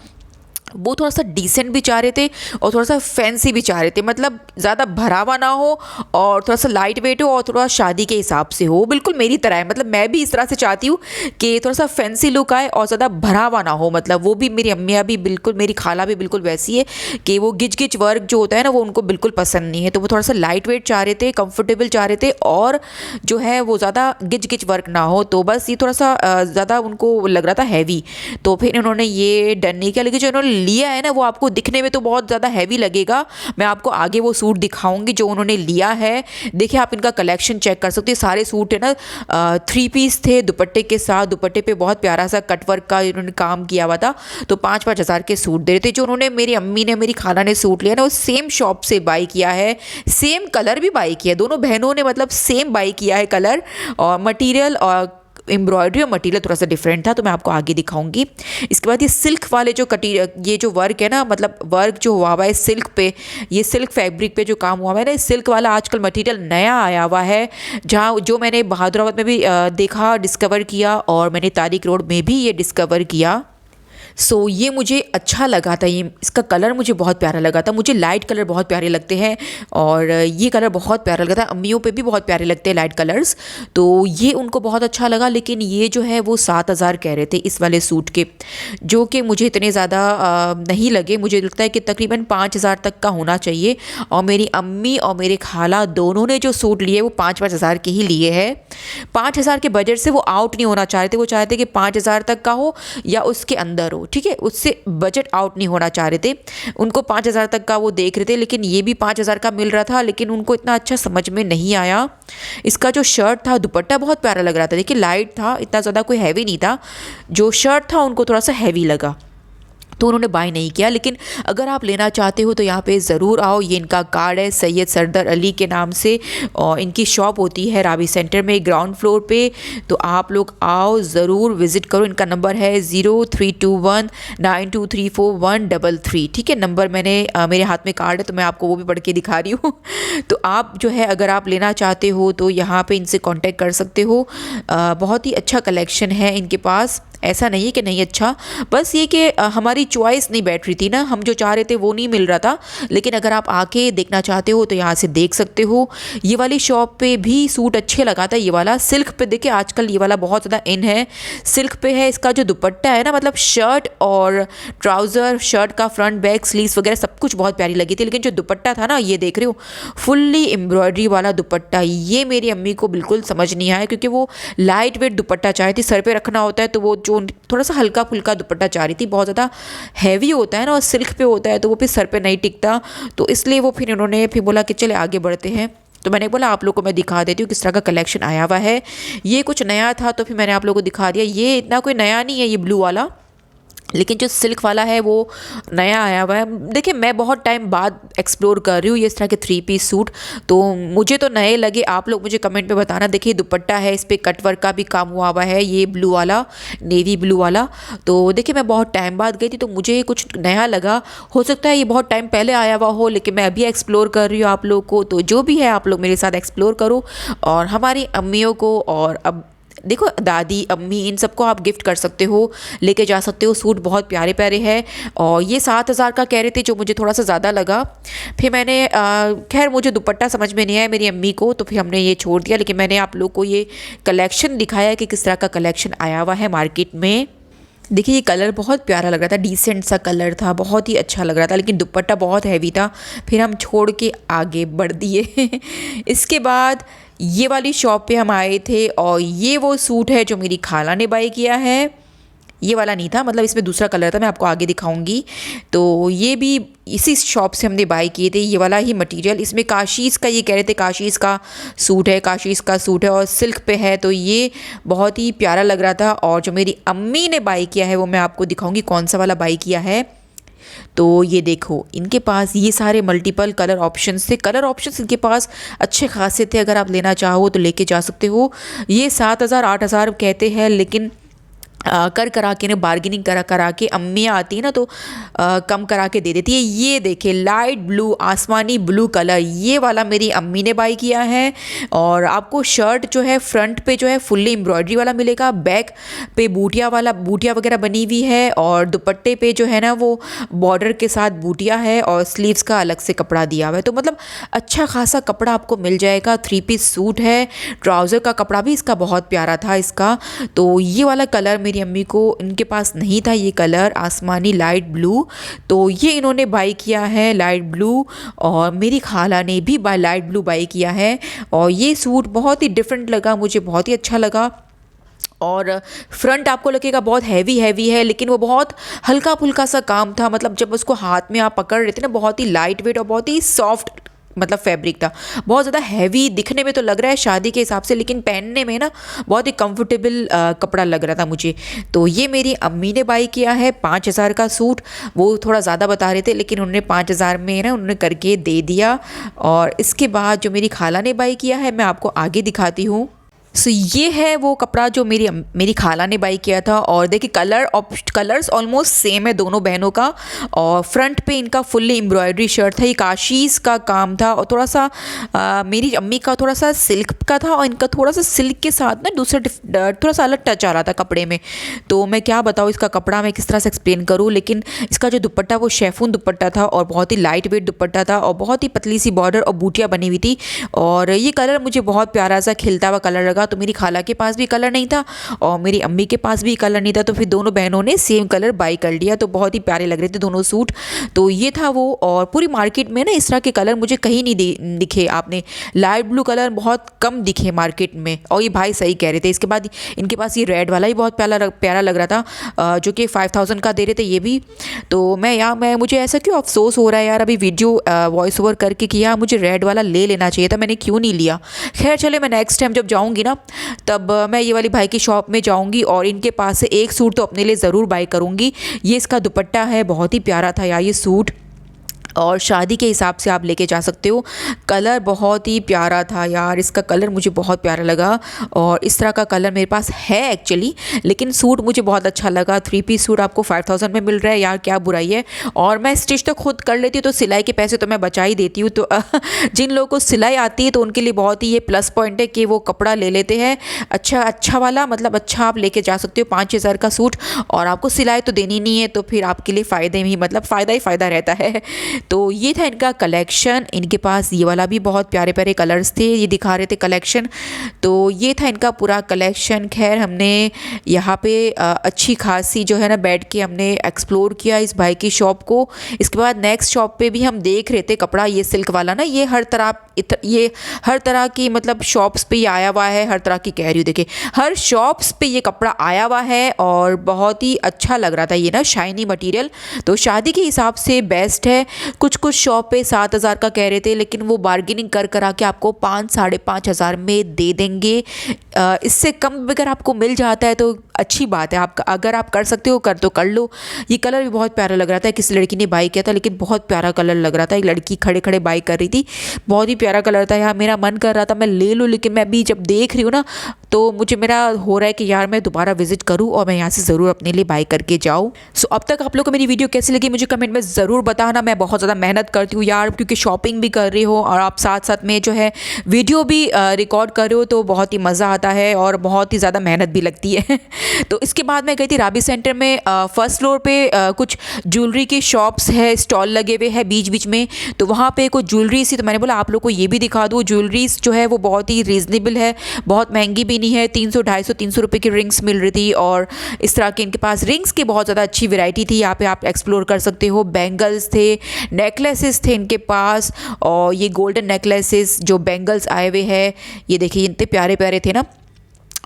वो थोड़ा सा डिसेंट भी चाह रहे थे और थोड़ा सा फैंसी भी चाह रहे थे, मतलब ज़्यादा भरावा ना हो और थोड़ा सा लाइट वेट हो और थोड़ा शादी के हिसाब से हो, बिल्कुल मेरी तरह है। मतलब मैं भी इस तरह से चाहती हूँ कि थोड़ा सा फैंसी लुक आए और ज़्यादा भरावा ना हो। मतलब वो भी मेरी अम्मियाँ भी बिल्कुल, मेरी खाला भी बिल्कुल वैसी है कि वो गिच गिच वर्क जो होता है ना वो उनको बिल्कुल पसंद नहीं है। तो वो थोड़ा सा लाइट वेट चाह रहे थे, कंफर्टेबल चाह रहे थे और जो है वो ज़्यादा गिच गिच वर्क ना हो। तो बस ये थोड़ा सा ज़्यादा उनको लग रहा था हैवी, तो फिर उन्होंने ये डन नहीं किया। लेकिन जो उन्होंने लिया है ना वो आपको दिखने में तो बहुत ज़्यादा हैवी लगेगा। मैं आपको आगे वो सूट दिखाऊंगी जो उन्होंने लिया है। देखिए आप इनका कलेक्शन चेक कर सकते हैं। सारे सूट है ना 3 पीस थे दुपट्टे के साथ। दुपट्टे पे बहुत प्यारा सा कटवर्क का इन्होंने काम किया हुआ था। तो 5-5 हज़ार के सूट दे रहे थे। जो उन्होंने मेरी अम्मी ने मेरी खाला ने सूट लिया ना वो सेम शॉप से बाई किया है, सेम कलर भी बाई किया है। दोनों बहनों ने मतलब सेम बाई किया है कलर और मटीरियल और एम्ब्रॉयडरी और मटीरियल थोड़ा सा डिफरेंट था। तो मैं आपको आगे दिखाऊंगी। इसके बाद ये सिल्क वाले जो ये जो वर्क है ना, मतलब वर्क जो हुआ हुआ है सिल्क पे, ये सिल्क फैब्रिक पे जो काम हुआ हुआ है ना, सिल्क वाला आजकल मटीरियल नया आया हुआ है, जहाँ जो मैंने बहादुराबाद में भी देखा, डिस्कवर किया और मैंने तारिक रोड में भी ये डिस्कवर किया। सो ये मुझे अच्छा लगा था, ये इसका कलर मुझे बहुत प्यारा लगा था। मुझे लाइट कलर बहुत प्यारे लगते हैं और ये कलर बहुत प्यारा लगा था। अम्मियों पे भी बहुत प्यारे लगते हैं लाइट कलर्स, तो ये उनको बहुत अच्छा लगा। लेकिन ये जो है वो 7,000 कह रहे थे इस वाले सूट के, जो कि मुझे इतने ज़्यादा नहीं लगे। मुझे लगता है कि तकरीबन 5,000 तक का होना चाहिए। और मेरी अम्मी और मेरे खाला दोनों ने जो सूट लिए वो 5-5 हज़ार के ही लिए हैं। 5,000 के बजट से वो आउट नहीं होना चाह रहे थे। वो चाहते कि 5,000 तक का हो या उसके अंदर हो, ठीक है, उससे बजट आउट नहीं होना चाह रहे थे। उनको 5,000 तक का वो देख रहे थे, लेकिन ये भी 5,000 का मिल रहा था, लेकिन उनको इतना अच्छा समझ में नहीं आया। इसका जो शर्ट था, दुपट्टा बहुत प्यारा लग रहा था। देखिए लाइट था, इतना ज़्यादा कोई हैवी नहीं था। जो शर्ट था उनको थोड़ा सा हैवी लगा, तो उन्होंने बाय नहीं किया। लेकिन अगर आप लेना चाहते हो तो यहाँ पे ज़रूर आओ। ये इनका कार्ड है सैयद सरदार अली के नाम से, और इनकी शॉप होती है रावी सेंटर में ग्राउंड फ्लोर पे। तो आप लोग आओ, ज़रूर विज़िट करो। इनका नंबर है 032192343133। ठीक है, नंबर मैंने मेरे हाथ में कार्ड है तो मैं आपको वो भी पढ़ के दिखा रही हूँ। तो आप जो है अगर आप लेना चाहते हो तो यहाँ पर इनसे कॉन्टेक्ट कर सकते हो। बहुत ही अच्छा कलेक्शन है इनके पास, ऐसा नहीं है कि नहीं अच्छा, बस ये कि हमारी चॉइस नहीं बैठ रही थी ना, हम जो चाह रहे थे वो नहीं मिल रहा था। लेकिन अगर आप आके देखना चाहते हो तो यहाँ से देख सकते हो। ये वाली शॉप पे भी सूट अच्छे लगा था। ये वाला सिल्क पे, देखिए आजकल ये वाला बहुत ज़्यादा इन है, सिल्क पे है। इसका जो दुपट्टा है ना, मतलब शर्ट और ट्राउज़र, शर्ट का फ्रंट बैक स्लीव्स वगैरह सब कुछ बहुत प्यारी लगी थी। लेकिन जो दुपट्टा था ना, ये देख रहे हो फुल्ली एम्ब्रॉयडरी वाला दुपट्टा, ये मेरी अम्मी को बिल्कुल समझ नहीं आया, क्योंकि वो लाइट वेट दुपट्टा चाह रही थी। सर पे रखना होता है तो वो जो थोड़ा सा हल्का फुल्का दुपट्टा चाह रही थी। बहुत ज़्यादा हैवी होता है ना, और सिल्क पे होता है तो वो फिर सर पे नहीं टिकता। तो इसलिए वो फिर इन्होंने फिर बोला कि चले आगे बढ़ते हैं। तो मैंने बोला आप लोग को मैं दिखा देती हूँ किस तरह का कलेक्शन आया हुआ है। ये कुछ नया था तो फिर मैंने आप लोगों को दिखा दिया। ये इतना कोई नया नहीं है ये ब्लू वाला, लेकिन जो सिल्क वाला है वो नया आया हुआ है। देखिए मैं बहुत टाइम बाद एक्सप्लोर कर रही हूँ ये इस तरह के 3 पीस सूट, तो मुझे तो नए लगे। आप लोग मुझे कमेंट में बताना। देखिए दुपट्टा है, इस पर कट वर्क का भी काम हुआ है, ये ब्लू वाला, नेवी ब्लू वाला। तो देखिए मैं बहुत टाइम बाद गई थी तो मुझे कुछ नया लगा। हो सकता है ये बहुत टाइम पहले आया हुआ हो, लेकिन मैं अभी एक्सप्लोर कर रही हूँ आप लोग को। तो जो भी है आप लोग मेरे साथ एक्सप्लोर करो, और हमारी अम्मियों को, और अब देखो दादी अम्मी इन सबको आप गिफ्ट कर सकते हो, लेके जा सकते हो। सूट बहुत प्यारे प्यारे हैं। और ये 7,000 का कह रहे थे, जो मुझे थोड़ा सा ज़्यादा लगा। फिर मैंने खैर मुझे दुपट्टा समझ में नहीं आया मेरी अम्मी को, तो फिर हमने ये छोड़ दिया। लेकिन मैंने आप लोग को ये कलेक्शन दिखाया कि किस तरह का कलेक्शन आया हुआ है मार्केट में। देखिए ये कलर बहुत प्यारा लग रहा था, डिसेंट सा कलर था, बहुत ही अच्छा लग रहा था। लेकिन दुपट्टा बहुत हैवी था, फिर हम छोड़ के आगे बढ़ दिए। इसके बाद ये वाली शॉप पे हम आए थे, और ये वो सूट है जो मेरी खाला ने बाय किया है। ये वाला नहीं था, मतलब इसमें दूसरा कलर था, मैं आपको आगे दिखाऊंगी। तो ये भी इसी शॉप से हमने बाय किए थे, ये वाला ही मटेरियल। इसमें काशीज़ का, ये कह रहे थे काशीज़ का सूट है, काशीज़ का सूट है और सिल्क पे है, तो ये बहुत ही प्यारा लग रहा था। और जो मेरी अम्मी ने बाय किया है वो मैं आपको दिखाऊंगी कौन सा वाला बाय किया है। तो ये देखो इनके पास ये सारे मल्टीपल कलर ऑप्शंस थे। कलर ऑप्शंस इनके पास अच्छे खासे थे, अगर आप लेना चाहो तो लेके जा सकते हो। ये 7,000 8,000 कहते हैं, लेकिन कर करा के ना, बार्गेनिंग करा करा के अम्मियाँ आती है ना, तो कम करा के दे देती है। ये देखिए लाइट ब्लू, आसमानी ब्लू कलर, ये वाला मेरी अम्मी ने बाय किया है। और आपको शर्ट जो है फ्रंट पे जो है फुल्ली एम्ब्रॉयडरी वाला मिलेगा, बैक पे बूटिया वाला, बूटिया वगैरह बनी हुई है, और दुपट्टे पे जो है ना वो बॉर्डर के साथ बूटिया है, और स्लीव्स का अलग से कपड़ा दिया हुआ है। तो मतलब अच्छा खासा कपड़ा आपको मिल जाएगा। 3 पीस सूट है, ट्राउज़र का कपड़ा भी इसका बहुत प्यारा था इसका। तो ये वाला कलर मेरी अम्मी को, इनके पास नहीं था ये कलर, आसमानी लाइट ब्लू, तो ये इन्होंने बाय किया है लाइट ब्लू। और मेरी खाला ने भी लाइट ब्लू बाय किया है। और ये सूट बहुत ही डिफरेंट लगा मुझे, बहुत ही अच्छा लगा। और फ्रंट आपको लगेगा बहुत हैवी हैवी है, लेकिन वो बहुत हल्का फुल्का सा काम था। मतलब जब उसको हाथ में आप पकड़ रहे थे ना, बहुत ही लाइट वेट और बहुत ही सॉफ्ट मतलब फैब्रिक था। बहुत ज़्यादा हैवी दिखने में तो लग रहा है शादी के हिसाब से, लेकिन पहनने में ना बहुत ही कंफर्टेबल कपड़ा लग रहा था मुझे। तो ये मेरी अम्मी ने बाय किया है 5,000 का सूट। वो थोड़ा ज़्यादा बता रहे थे, लेकिन उन्होंने 5,000 में ना उन्होंने करके दे दिया। और इसके बाद जो मेरी खाला ने बाय किया है मैं आपको आगे दिखाती हूँ। सो ये है वो कपड़ा जो मेरी खाला ने बाई किया था। और देखिए कलर्स ऑलमोस्ट सेम है दोनों बहनों का। और फ्रंट पे इनका फुल्ली एम्ब्रॉयडरी शर्ट था, ये काशीज़ का काम था। और थोड़ा सा मेरी अम्मी का थोड़ा सा सिल्क का था और इनका थोड़ा सा सिल्क के साथ ना दूसरा थोड़ा सा अलग टच आ रहा था कपड़े में। तो मैं क्या बताऊँ इसका कपड़ा मैं किस तरह से एक्सप्लेन करूँ, लेकिन इसका जो दुपट्टा वो शेफून दुपट्टा था और बहुत ही लाइट वेट दुपट्टा था और बहुत ही पतली सी बॉर्डर और बूटियाँ बनी हुई थी। और ये कलर मुझे बहुत प्यारा सा खिलता हुआ कलर लगा। तो मेरी खाला के पास भी कलर नहीं था और मेरी अम्मी के पास भी कलर नहीं था, तो फिर दोनों बहनों ने सेम कलर बाई कर लिया। तो बहुत ही प्यारे लग रहे थे दोनों सूट। तो ये था वो। और पूरी मार्केट में ना इस तरह के कलर मुझे कहीं नहीं दिखे। आपने लाइट ब्लू कलर बहुत कम दिखे मार्केट में, और ये भाई सही कह रहे थे। इसके बाद इनके पास ये रेड वाला ही बहुत प्यारा लग रहा था, जो कि 5000 का दे रहे थे ये भी। तो मुझे ऐसा क्यों अफसोस हो रहा है यार, अभी वीडियो वॉइस ओवर करके किया, मुझे रेड वाला ले लेना चाहिए था, मैंने क्यों नहीं लिया। खैर चले, मैं नेक्स्ट टाइम जब जाऊँगी ना तब मैं ये वाली भाई की शॉप में जाऊँगी और इनके पास से एक सूट तो अपने लिए ज़रूर बाई करूँगी। ये इसका दुपट्टा है, बहुत ही प्यारा था यार ये सूट, और शादी के हिसाब से आप लेके जा सकते हो। कलर बहुत ही प्यारा था यार, इसका कलर मुझे बहुत प्यारा लगा। और इस तरह का कलर मेरे पास है एक्चुअली, लेकिन सूट मुझे बहुत अच्छा लगा। 3 पीस सूट आपको 5000 में मिल रहा है यार, क्या बुराई है। और मैं स्टिच तो खुद कर लेती हूँ, तो सिलाई के पैसे तो मैं बचा ही देती हूँ। तो जिन लोगों को सिलाई आती है तो उनके लिए बहुत ही ये प्लस पॉइंट है कि वो कपड़ा ले लेते हैं अच्छा वाला, मतलब अच्छा आप लेके जा सकते हो 5000 का सूट, और आपको सिलाई तो देनी नहीं है, तो फिर आपके लिए फ़ायदे में ही, मतलब फ़ायदा ही फ़ायदा रहता है। तो ये था इनका कलेक्शन। इनके पास ये वाला भी बहुत प्यारे प्यारे कलर्स थे, ये दिखा रहे थे कलेक्शन। तो ये था इनका पूरा कलेक्शन। खैर हमने यहाँ पे अच्छी खासी जो है ना बैठ के हमने एक्सप्लोर किया इस भाई की शॉप को। इसके बाद नेक्स्ट शॉप पे भी हम देख रहे थे कपड़ा, ये सिल्क वाला ना, ये हर तरह की मतलब शॉप्स पे ये आया हुआ है। हर तरह की कह रही हूँ, देखिए हर शॉप्स पे ये कपड़ा आया हुआ है और बहुत ही अच्छा लग रहा था ये ना, शाइनी मटेरियल। तो शादी के हिसाब से बेस्ट है। कुछ शॉप पे 7000 का कह रहे थे, लेकिन वो बार्गेनिंग करा के आपको 5-5.5 में दे देंगे। इससे कम अगर आपको मिल जाता है तो अच्छी बात है। आप अगर आप कर सकते हो कर लो। ये कलर भी बहुत प्यारा लग रहा था, किसी लड़की ने बाई किया था, लेकिन बहुत प्यारा कलर लग रहा था। एक लड़की खड़े बाई कर रही थी, बहुत ही प्यारा कलर था यार। मेरा मन कर रहा था मैं ले लूँ, लेकिन मैं अभी जब देख रही हूँ ना तो मेरा हो रहा है कि यार मैं दोबारा विजिट करूँ और मैं यहाँ से ज़रूर अपने लिए बाई करके जाऊँ। सो अब तक आप लोग को मेरी वीडियो कैसी लगी मुझे कमेंट में ज़रूर बताना। मैं बहुत ज़्यादा मेहनत करती हूँ यार, क्योंकि शॉपिंग भी कर रही हो और आप साथ साथ में जो है वीडियो भी रिकॉर्ड कर रहे हो, तो बहुत ही मज़ा आता है और बहुत ही ज़्यादा मेहनत भी लगती है। तो इसके बाद मैं गई थी राबी सेंटर में। फर्स्ट फ्लोर पे कुछ ज्वेलरी की शॉप्स है, स्टॉल लगे हुए हैं बीच में। तो वहाँ पे कुछ ज्वेलरी सी, तो मैंने बोला आप लोग को ये भी दिखा दूँ। ज्वेलरीज जो है वो बहुत ही रीज़नेबल है, बहुत महंगी भी नहीं है। 300-250-300 रुपये की रिंग्स मिल रही थी, और इस तरह के इनके पास रिंग्स की बहुत ज़्यादा अच्छी वैरायटी थी। यहाँ पे आप एक्सप्लोर कर सकते हो। बैंगल्स थे, नेकलेसेस थे इनके पास, और ये गोल्डन नेकलेसेस जो बैंगल्स आए हुए हैं, ये देखिए इतने प्यारे प्यारे थे ना।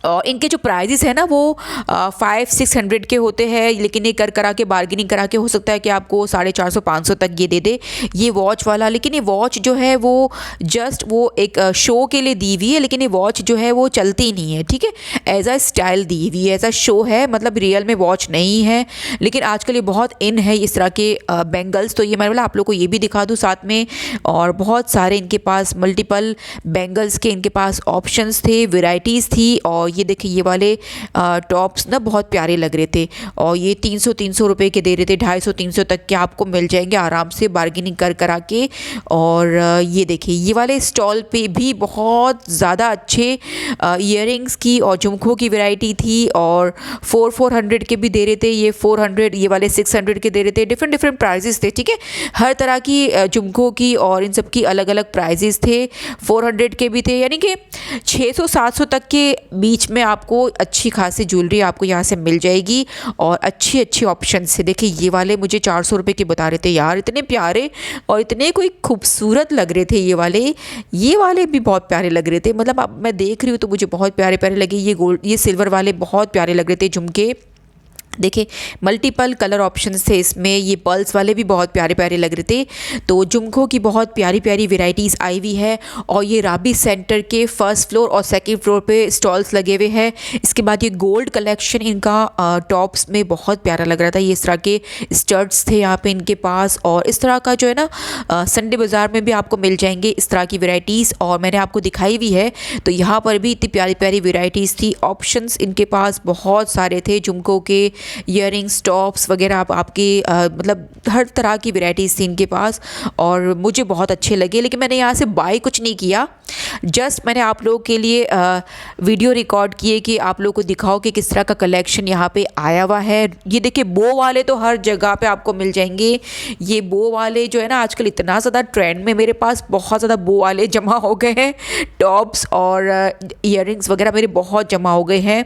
और इनके जो प्राइजेस है ना वो 500-600 के होते हैं, लेकिन ये करा के बार्गेनिंग करा के हो सकता है कि आपको 450-500 तक ये दे दे। ये वॉच वाला, लेकिन ये वॉच जो है वो जस्ट वो एक शो के लिए दी हुई है, लेकिन ये वॉच जो है वो चलती नहीं है, ठीक है। एज अ स्टाइल दी हुई है, एज अ शो है, मतलब रियल में वॉच नहीं है। लेकिन आजकल ये बहुत इन है इस तरह के बैंगल्स। तो ये मैंने बोला आप लोग को ये भी दिखा दूँ साथ में। और बहुत सारे इनके पास मल्टीपल बैंगल्स के इनके पास ऑप्शंस थे, वेराइटीज़ थी। और ये देखिए ये वाले टॉप्स ना बहुत प्यारे लग रहे थे, और ये 300 रुपये के दे रहे थे। 250-300 तक के आपको मिल जाएंगे आराम से बार्गेनिंग करा के। और ये देखिए ये वाले स्टॉल पे भी बहुत ज़्यादा अच्छे ईयरिंग्स की और झुमकों की वैरायटी थी, और 400 के भी दे रहे थे। ये 400, ये वाले 600 के दे रहे थे। डिफरेंट प्राइजेस थे, ठीक है। हर तरह की झुमकों की और इन सब की अलग अलग प्राइजेस थे। 400 के भी थे, यानी कि 600-700 तक के बीच में आपको अच्छी खासी ज्वेलरी आपको यहाँ से मिल जाएगी, और अच्छी ऑप्शन से। देखिए ये वाले मुझे 400 रुपये के बता रहे थे यार, इतने प्यारे और इतने कोई खूबसूरत लग रहे थे। ये वाले भी बहुत प्यारे लग रहे थे, मतलब अब मैं देख रही हूँ तो मुझे बहुत प्यारे लगे। ये सिल्वर वाले बहुत प्यारे लग रहे थे झुमके। देखिए मल्टीपल कलर ऑप्शंस थे इसमें, ये पर्ल्स वाले भी बहुत प्यारे प्यारे लग रहे थे। तो झुमकों की बहुत प्यारी प्यारी वेराइटीज़ आई हुई है और ये राबी सेंटर के फर्स्ट फ्लोर और सेकंड फ्लोर पे स्टॉल्स लगे हुए हैं। इसके बाद ये गोल्ड कलेक्शन इनका टॉप्स में बहुत प्यारा लग रहा था। ये इस तरह के स्टड्स थे यहाँ पे इनके पास, और इस तरह का जो है ना संडे बाज़ार में भी आपको मिल जाएंगे इस तरह की वेराइटीज़, और मैंने आपको दिखाई भी है। तो यहाँ पर भी इतनी प्यारी प्यारी वेराइटीज़ थी, ऑप्शंस इनके पास बहुत सारे थे झुमकों के, ईयरिंग्स, टॉप्स वगैरह आपकी मतलब हर तरह की वैरायटीज़ थी इनके पास और मुझे बहुत अच्छे लगे। लेकिन मैंने यहाँ से बाय कुछ नहीं किया, जस्ट मैंने आप लोगों के लिए वीडियो रिकॉर्ड किए कि आप लोगों को दिखाओ कि किस तरह का कलेक्शन यहाँ पे आया हुआ है। ये देखिए बो वाले तो हर जगह पे आपको मिल जाएंगे। ये बो वाले जो है ना आजकल इतना ज़्यादा ट्रेंड में, मेरे पास बहुत ज़्यादा बो वाले जमा हो गए हैं। टॉप्स और ईयरिंग्स वगैरह मेरे बहुत जमा हो गए हैं।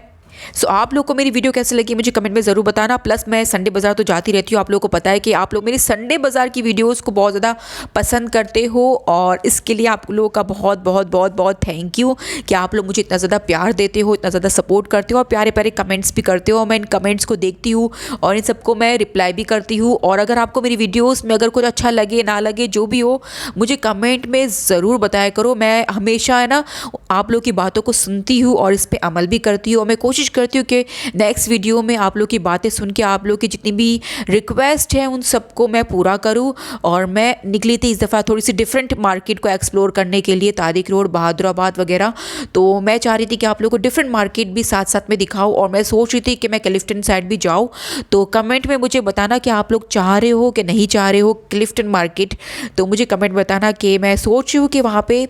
सो आप लोग को मेरी वीडियो कैसे लगी मुझे कमेंट में ज़रूर बताना। प्लस मैं संडे बाज़ार तो जाती रहती हूँ, आप लोगों को पता है कि आप लोग मेरी संडे बाज़ार की वीडियोस को बहुत ज़्यादा पसंद करते हो, और इसके लिए आप लोगों का बहुत बहुत बहुत बहुत थैंक यू कि आप लोग मुझे इतना ज़्यादा प्यार देते हो, इतना ज़्यादा सपोर्ट करते हो और प्यारे प्यारे कमेंट्स भी करते हो। मैं इन कमेंट्स को देखती हूँ और इन सबको मैं रिप्लाई भी करती हूँ। और अगर आपको मेरी वीडियोज़ में अगर कुछ अच्छा लगे ना लगे, जो भी हो मुझे कमेंट में ज़रूर बताया करो। मैं हमेशा है ना आप लोग की बातों को सुनती हूँ और इस पर अमल भी करती हूँ, और मैं कोशिश करती हूँ कि नेक्स्ट वीडियो में आप लोग की बातें सुन के आप लोग की जितनी भी रिक्वेस्ट है उन सबको मैं पूरा करूँ। और मैं निकली थी इस दफ़ा थोड़ी सी डिफरेंट मार्केट को एक्सप्लोर करने के लिए, तारिक रोड, बहादुराबाद वगैरह। तो मैं चाह रही थी कि आप लोग को डिफरेंट मार्केट भी साथ साथ में दिखाऊँ, और मैं सोच रही थी कि मैं क्लिफ्टन साइड भी जाऊँ। तो कमेंट में मुझे बताना कि आप लोग चाह रहे हो कि नहीं चाह रहे हो क्लिफ्टन मार्केट। तो मुझे कमेंट बताना कि मैं सोच रही हूँ कि वहाँ पे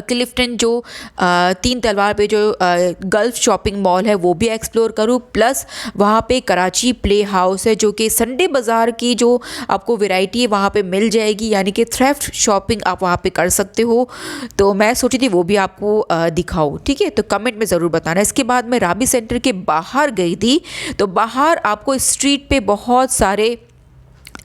क्लिफ्टन जो तीन तलवार पे जो गल्फ शॉपिंग मॉल है वो भी एक्सप्लोर करूँ, प्लस वहाँ पे कराची प्ले हाउस है जो कि संडे बाज़ार की जो आपको वैरायटी है वहाँ पे मिल जाएगी, यानी कि थ्रिफ्ट शॉपिंग आप वहाँ पे कर सकते हो। तो मैं सोची थी वो भी आपको दिखाऊँ, ठीक है। तो कमेंट में ज़रूर बताना। इसके बाद मैं राबी सेंटर के बाहर गई थी, तो बाहर आपको स्ट्रीट पे बहुत सारे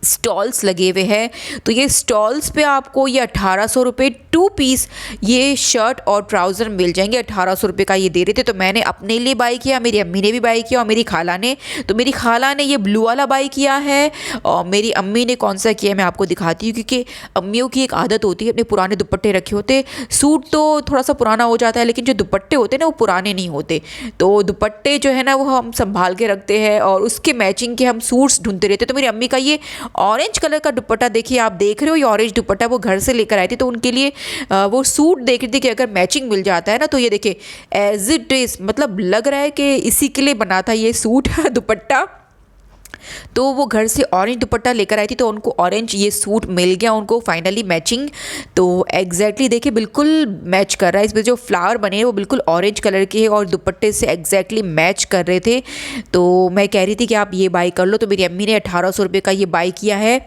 स्टॉल्स लगे हुए हैं। तो ये स्टॉल्स पे आपको ये 1800 रुपये 2 पीस ये शर्ट और ट्राउज़र मिल जाएंगे। 1800 रुपये का ये दे रहे थे। तो मैंने अपने लिए बाई किया, मेरी अम्मी ने भी बाई किया और मेरी खाला ने। तो मेरी खाला ने ये ब्लू वाला बाई किया है और मेरी अम्मी ने कौन सा किया है मैं आपको दिखाती हूँ, क्योंकि अम्मियों की एक आदत होती है अपने पुराने दुपट्टे रखे होते। सूट तो थोड़ा सा पुराना हो जाता है, लेकिन जो दुपट्टे होते हैं ना वो पुराने नहीं होते। तो दुपट्टे जो है ना वो हम संभाल के रखते हैं और उसके मैचिंग के हम सूट्स ढूंढते रहते। तो मेरी अम्मी का ये ऑरेंज कलर का दुपट्टा देखिए, आप देख रहे हो ये ऑरेंज दुपट्टा वो घर से लेकर आई थी। तो उनके लिए वो सूट देख रही थी कि अगर मैचिंग मिल जाता है ना, तो ये देखिए एज इट इज़, मतलब लग रहा है कि इसी के लिए बना था ये सूट दुपट्टा। तो वो घर से ऑरेंज दुपट्टा लेकर आई थी, तो उनको ऑरेंज ये सूट मिल गया उनको फाइनली मैचिंग। तो एग्जैक्टली देखिए बिल्कुल मैच कर रहा है, इसमें जो फ्लावर बने हैं वो बिल्कुल ऑरेंज कलर के हैं और दुपट्टे से एग्जैक्टली मैच कर रहे थे। तो मैं कह रही थी कि आप ये बाई कर लो। तो मेरी अम्मी ने 1800 रुपये का ये बाई किया है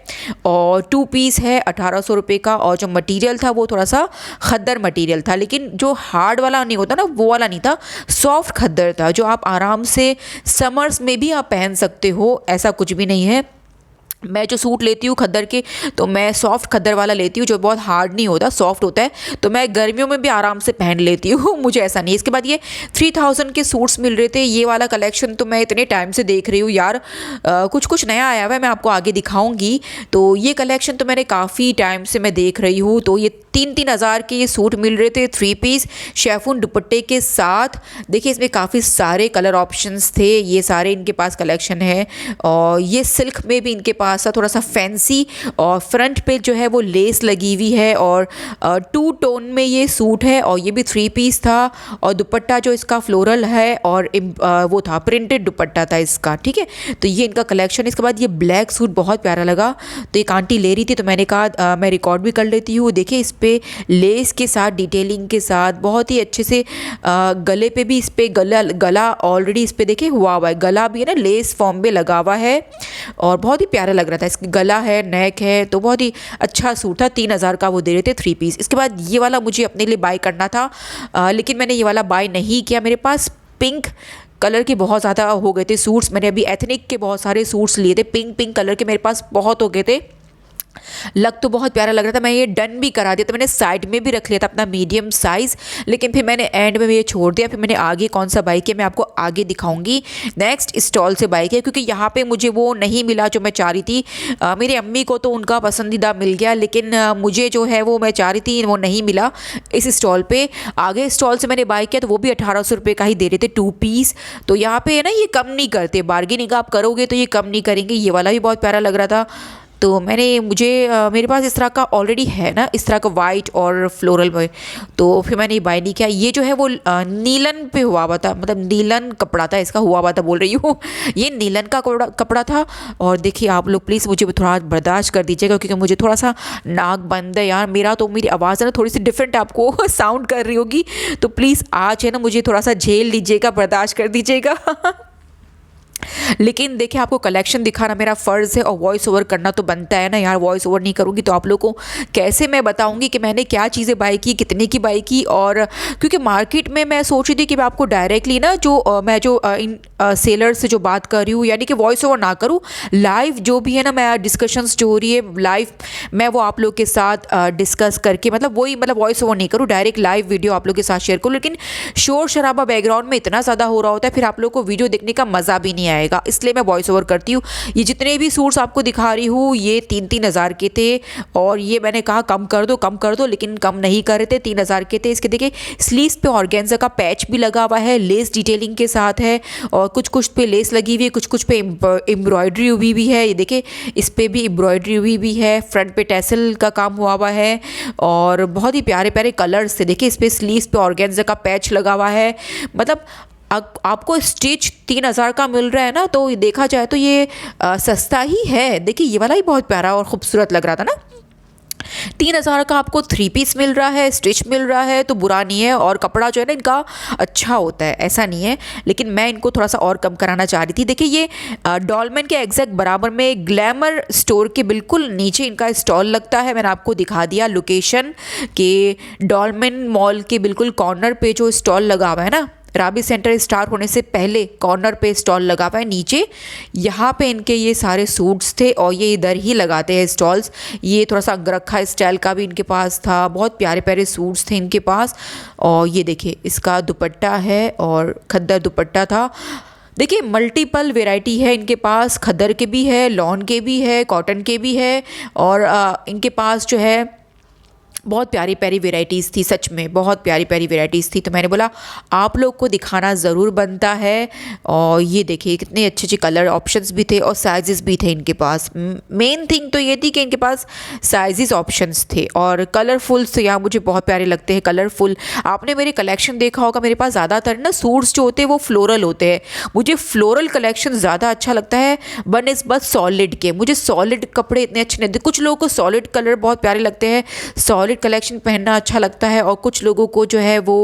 और 2 पीस है 1800 रुपये का। और जो मटीरियल था वो थोड़ा सा खद्दर मटीरियल था, लेकिन जो हार्ड वाला नहीं होता ना वो वाला नहीं था, सॉफ्ट खद्दर था जो आप आराम से समर्स में भी आप पहन सकते हो, ऐसा कुछ भी नहीं है। मैं जो सूट लेती हूँ खद्दर के, तो मैं सॉफ्ट खद्दर वाला लेती हूँ जो बहुत हार्ड नहीं होता, सॉफ्ट होता है। तो मैं गर्मियों में भी आराम से पहन लेती हूँ, मुझे ऐसा नहीं है। इसके बाद ये 3000 के सूट्स मिल रहे थे। ये वाला कलेक्शन तो मैं इतने टाइम से देख रही हूँ यार, कुछ कुछ नया आया हुआ है, मैं आपको आगे दिखाऊंगी। तो ये कलेक्शन तो मैंने काफ़ी टाइम से मैं देख रही हूँ। तो ये 3-3 हज़ार के ये सूट मिल रहे थे 3 पीस शेफून दुपट्टे के साथ। देखिए इसमें काफ़ी सारे कलर ऑप्शंस थे, ये सारे इनके पास कलेक्शन है। और ये सिल्क में भी इनके पास थोड़ा सा फैंसी, और फ्रंट पे जो है वो लेस लगी हुई है, और 2 टोन में ये सूट है और ये भी 3 पीस था। और दुपट्टा जो इसका फ्लोरल है और वो था प्रिंटेड दुपट्टा था इसका, ठीक है। तो ये इनका कलेक्शन। इसके बाद ये ब्लैक सूट बहुत प्यारा लगा, तो एक आंटी ले रही थी तो मैंने कहा मैं रिकॉर्ड भी कर लेती हूँ। देखिए इस पे लेस के साथ डिटेलिंग के साथ बहुत ही अच्छे से गले पे भी इस पे गला ऑलरेडी इस पे देखिए हुआ हुआ है, गला भी है ना लेस फॉर्म में लगा हुआ है और बहुत ही प्यारा लग रहा था। इसकी गला है, नेक है, तो बहुत ही अच्छा सूट था। 3000 का वो दे रहे थे 3 पीस। इसके बाद ये वाला मुझे अपने लिए बाय करना था, लेकिन मैंने ये वाला बाय नहीं किया। मेरे पास पिंक कलर के बहुत ज़्यादा हो गए थे सूट्स। मैंने अभी एथनिक के बहुत सारे सूट्स लिए थे, पिंक कलर के मेरे पास बहुत हो गए थे। लग तो बहुत प्यारा लग रहा था, मैं ये डन भी करा दिया था, मैंने साइड में भी रख लिया था अपना मीडियम साइज़, लेकिन फिर मैंने एंड में ये छोड़ दिया। फिर मैंने आगे कौन सा बाइक है मैं आपको आगे दिखाऊंगी। नेक्स्ट स्टॉल से बाइक है, क्योंकि यहाँ पे मुझे वो नहीं मिला जो मैं चाह रही थी। मेरी अम्मी को तो उनका पसंदीदा मिल गया, लेकिन मुझे जो है वो मैं चाह रही थी वो नहीं मिला इस स्टॉल पर। आगे स्टॉल से मैंने बाइक किया तो वो भी 1800 रुपये का ही दे रहे थे 2 पीस। तो यहाँ पे है ना, ये कम नहीं करते, बार्गेनिंग आप करोगे तो ये कम नहीं करेंगे। ये वाला भी बहुत प्यारा लग रहा था, तो मेरे पास इस तरह का ऑलरेडी है ना, इस तरह का वाइट और फ्लोरल में, तो फिर मैंने ये बाय नहीं किया। ये जो है वो नीलन पे हुआ हुआ था, मतलब नीलन कपड़ा था इसका, हुआ हुआ था बोल रही हूँ ये नीलन का कपड़ा था। और देखिए आप लोग प्लीज़ मुझे थोड़ा बर्दाश्त कर दीजिएगा, क्योंकि मुझे थोड़ा सा नाक बंद है यार मेरा, तो मेरी आवाज़ है ना थोड़ी सी डिफरेंट आपको साउंड कर रही होगी, तो प्लीज़ आज है ना मुझे थोड़ा सा झेल लीजिएगा, बर्दाश्त कर दीजिएगा लेकिन देखिए आपको कलेक्शन दिखाना मेरा फ़र्ज़ है, और वॉइस ओवर करना तो बनता है ना यार। वॉइस ओवर नहीं करूँगी तो आप लोगों को कैसे मैं बताऊँगी कि मैंने क्या चीज़ें बाय की, कितने की बाय की। और क्योंकि मार्केट में मैं सोच रही थी कि मैं आपको डायरेक्टली ना मैं इन सेलर से जो बात कर रही हूँ, यानी कि वॉइस ओवर ना करूँ, लाइव जो भी है ना मैं डिस्कशंस जो हो रही है लाइव, मैं वो आप लोग के साथ डिस्कस करके, मतलब वॉइस ओवर नहीं करूँ, डायरेक्ट लाइव वीडियो आप लोग के साथ शेयर करूँ। लेकिन शोर शराबा बैकग्राउंड में इतना ज़्यादा हो रहा होता है, फिर आप लोग को वीडियो देखने का मज़ा भी नहीं आएगा, इसलिए मैं वॉइस ओवर करती हूँ। ये जितने भी सूट्स आपको दिखा रही हूँ ये 3-3 हज़ार के थे, और ये मैंने कहा कम कर दो, लेकिन कम नहीं कर रहे थे, 3 हज़ार के थे। इसके देखिए स्लीव्स पे ऑर्गेन्जा का पैच भी लगा हुआ है, लेस डिटेलिंग के साथ है, और कुछ पे लेस लगी हुई है, कुछ पे एम्ब्रॉयडरी हुई भी है। ये देखिए इस पे भी एम्ब्रॉयडरी हुई भी है, फ्रंट पे टैसल का काम हुआ है, और बहुत ही प्यारे प्यारे कलर्स थे। देखिए इस पे स्लीव्स पे ऑर्गेन्जा का पैच लगा हुआ है, मतलब आपको स्टिच 3000 का मिल रहा है ना, तो देखा जाए तो ये सस्ता ही है। देखिए ये वाला ही बहुत प्यारा और ख़ूबसूरत लग रहा था ना। 3000 का आपको 3 पीस मिल रहा है, स्टिच मिल रहा है, तो बुरा नहीं है। और कपड़ा जो है ना इनका अच्छा होता है, ऐसा नहीं है, लेकिन मैं इनको थोड़ा सा और कम कराना चाह रही थी। देखिए ये डॉलमेन के एग्जैक्ट बराबर में ग्लैमर स्टोर के बिल्कुल नीचे इनका स्टॉल लगता है। मैंने आपको दिखा दिया लोकेशन के, डॉलमेन मॉल के बिल्कुल कॉर्नर पे जो स्टॉल लगा हुआ है ना, राबी सेंटर स्टार्ट होने से पहले कॉर्नर पे स्टॉल लगा हुआ है नीचे, यहाँ पे इनके ये सारे सूट्स थे, और ये इधर ही लगाते हैं स्टॉल्स। ये थोड़ा सा अंगरखा स्टाइल का भी इनके पास था, बहुत प्यारे प्यारे सूट्स थे इनके पास। और ये देखिए इसका दुपट्टा है, और खद्दर दुपट्टा था। देखिए मल्टीपल वैरायटी है इनके पास, खद्दर के भी है, लॉन के भी है, कॉटन के भी है, और इनके पास जो है बहुत प्यारी प्यारी वेराइटीज़ थी, सच में बहुत प्यारी प्यारी वेराइटीज़ थी। तो मैंने बोला आप लोग को दिखाना ज़रूर बनता है। और ये देखिए कितने अच्छे अच्छे कलर ऑप्शंस भी थे, और साइजेस भी थे इनके पास। मेन थिंग तो ये थी कि इनके पास साइजेस ऑप्शंस थे, और कलरफुल्स तो यहाँ मुझे बहुत प्यारे लगते हैं, कलरफुल। आपने मेरे कलेक्शन देखा होगा, मेरे पास ज़्यादातर ना सूट्स जो होते हैं वो फ्लोरल होते हैं। मुझे फ्लोरल कलेक्शन ज़्यादा अच्छा लगता है बनस्बत सॉलिड के। मुझे सॉलिड कपड़े इतने अच्छे नहीं लगते, कुछ लोगों को सॉलिड कलर बहुत प्यारे लगते हैं, सॉलिड कलेक्शन पहनना अच्छा लगता है, और कुछ लोगों को जो है वो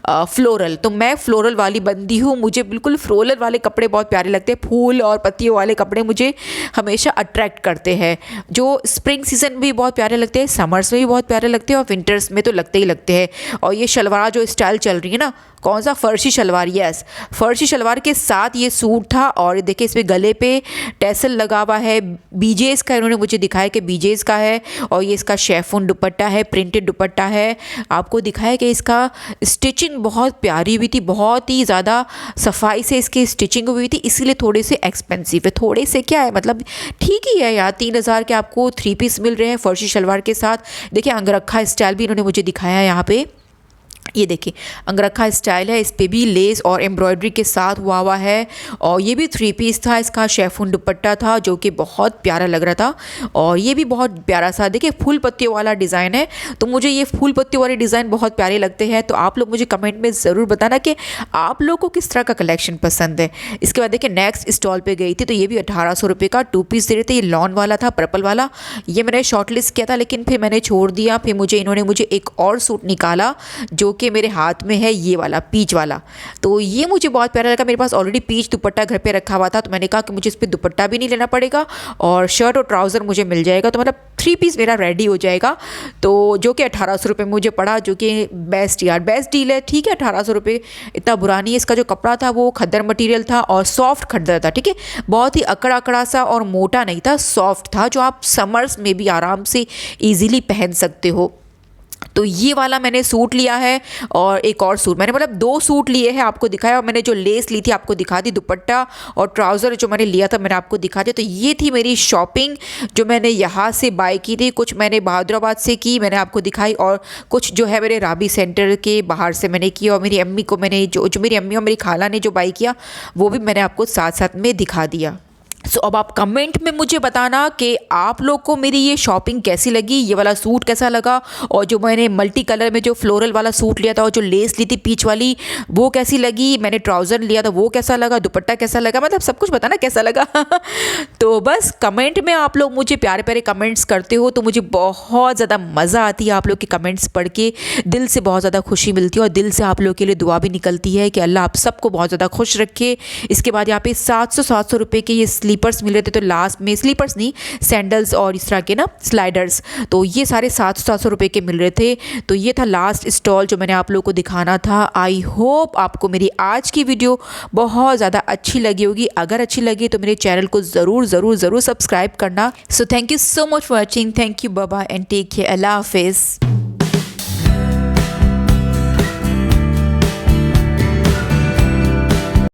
फ्लोरल। तो मैं फ्लोरल वाली बंदी हूँ, मुझे बिल्कुल फ्लोरल वाले कपड़े बहुत प्यारे लगते हैं। फूल और पत्तियों वाले कपड़े मुझे हमेशा अट्रैक्ट करते हैं, जो स्प्रिंग सीजन में भी बहुत प्यारे लगते हैं, समर्स में भी बहुत प्यारे लगते हैं, और विंटर्स में तो लगते ही लगते हैं। और ये शलवार जो स्टाइल चल रही है ना, कौन सा फर्शी शलवार, यस फर्शी शलवार के साथ ये सूट था। और देखिए इसमें गले पे टैसल लगा हुआ है, बीजेस का इन्होंने मुझे दिखाया कि बीजेस का है, और ये इसका शेफून दुपट्टा है, प्रिंटेड दुपट्टा है। आपको दिखाया कि इसका स्टिचिंग बहुत प्यारी हुई थी, बहुत ही ज़्यादा सफाई से इसकी स्टिचिंग हुई थी, इसीलिए थोड़े से एक्सपेंसिव है। थोड़े से क्या है, मतलब ठीक ही है यार, 3000 के आपको 3 पीस मिल रहे हैं फर्शी शलवार के साथ। देखिए अंगरखा स्टाइल भी इन्होंने मुझे दिखाया है यहाँ पे, ये देखिए अंगरखा स्टाइल है, इस पे भी लेस और एम्ब्रॉयडरी के साथ हुआ है। और ये भी 3 पीस था, इसका शेफून दुपट्टा था जो कि बहुत प्यारा लग रहा था, और ये भी बहुत प्यारा सा। देखिए फूल पत्तियों वाला डिज़ाइन है, तो मुझे ये फूल पत्तियों वाले डिज़ाइन बहुत प्यारे लगते हैं। तो आप लोग मुझे कमेंट में ज़रूर बताना कि आप लोग को किस तरह का कलेक्शन पसंद है। इसके बाद देखिए नेक्स्ट स्टॉल पर गई थी, तो ये भी 1800 रुपये का 2 पीस दे रहे थे। ये लॉन वाला था, पर्पल वाला, ये मैंने शॉर्ट लिस्ट किया था, लेकिन फिर मैंने छोड़ दिया। फिर इन्होंने मुझे एक और सूट निकाला जो कि मेरे हाथ में है ये वाला पीच वाला। तो ये मुझे बहुत प्यारा लगा। मेरे पास ऑलरेडी पीच दुपट्टा घर पे रखा हुआ था, तो मैंने कहा कि मुझे इस पर दुपट्टा भी नहीं लेना पड़ेगा और शर्ट और ट्राउज़र मुझे मिल जाएगा, तो मतलब 3 पीस मेरा रेडी हो जाएगा। तो जो कि 1800 रुपये में मुझे पड़ा, जो कि बेस्ट यार, बेस्ट डील है। ठीक है, 1800 रुपये इतना बुरा नहीं है। इसका जो कपड़ा था वो खद्दर मटेरियल था और सॉफ्ट खद्दर था। ठीक है, बहुत ही अकड़ा अकड़ा सा और मोटा नहीं था, सॉफ्ट था, जो आप समर्स में भी आराम से ईजिली पहन सकते हो। तो ये वाला मैंने सूट लिया है और एक और सूट मैंने, मतलब 2 सूट लिए हैं, आपको दिखाया। और मैंने जो लेस ली थी आपको दिखा दी, दुपट्टा और ट्राउज़र जो मैंने लिया था मैंने आपको दिखा दिया। तो ये थी मेरी शॉपिंग जो मैंने यहाँ से बाय की थी। कुछ मैंने बहादुराबाद से की, मैंने आपको दिखाई, और कुछ जो है मेरे राबी सेंटर के बाहर से मैंने की। और मेरी अम्मी को मैंने जो मेरी अम्मी और मेरी खाला ने जो बाय किया वो भी मैंने आपको साथ साथ में दिखा दिया। अब आप कमेंट में मुझे बताना कि आप लोग को मेरी ये शॉपिंग कैसी लगी, ये वाला सूट कैसा लगा, और जो मैंने मल्टी कलर में जो फ्लोरल वाला सूट लिया था और जो लेस ली थी पीच वाली वो कैसी लगी, मैंने ट्राउज़र लिया था वो कैसा लगा, दुपट्टा कैसा लगा, मतलब सब कुछ बताना कैसा लगा। तो बस कमेंट में आप लोग मुझे प्यारे प्यारे कमेंट्स करते हो तो मुझे बहुत ज़्यादा मज़ा आती है। आप लोग के कमेंट्स पढ़ के दिल से बहुत ज़्यादा खुशी मिलती है और दिल से आप लोग के लिए दुआ भी निकलती है कि अल्लाह आप सबको बहुत ज़्यादा खुश रखे। इसके बाद यहाँ पे 700 रुपये के ये स्लीपर्स मिल रहे थे, तो लास्ट में स्लीपर्स नहीं, सैंडल्स और इस तरह के ना स्लाइडर्स, तो ये सारे 700 रुपये के मिल रहे थे। तो ये था लास्ट स्टॉल जो मैंने आप लोगों को दिखाना था। आई होप आपको मेरी आज की वीडियो बहुत ज़्यादा अच्छी लगी होगी। अगर अच्छी लगी तो मेरे चैनल को ज़रूर सब्सक्राइब करना। So thank you so much for watching. Thank you, bye bye and take care. अल्लाह हाफिज़।